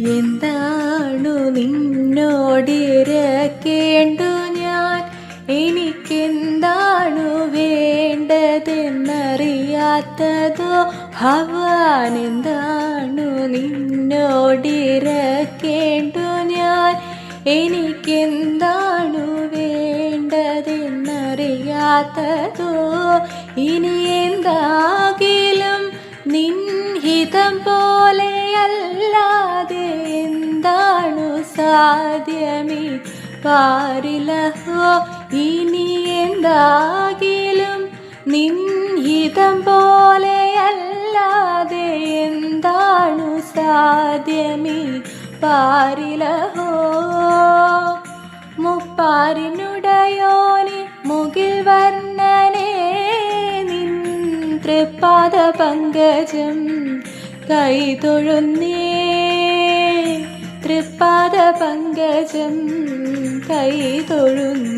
എന്താണു നിന്നോടിരക്കേണ്ടു ഞാൻ, എനിക്കെന്താണു വേണ്ടതെന്നറിയാത്തതോ ഭഗവാൻ. എന്താണു നിന്നോടിരക്കേണ്ടു ഞാൻ, എനിക്കെന്താണു വേണ്ടതെന്നറിയാത്തതോ. ഇനി എന്താകിലും നിൻഹിതം പോലെയല്ലാതെ എന്താണു സാധ്യമീ പാരിലഹോ. ഇനി എന്താകിലും നിൻഹിതം പോലെയല്ലാതെ എന്താണു സാധ്യമീ പാരിലഹോ. മുപ്പാരിനുടയോനെ മുകിൽ വർണ്ണനെ, നിൻ തൃപ്പാദ പങ്കജം കൈതൊഴുന്നേ. തൃപ്പാദ പങ്കജം കൈതൊഴുന്നേ.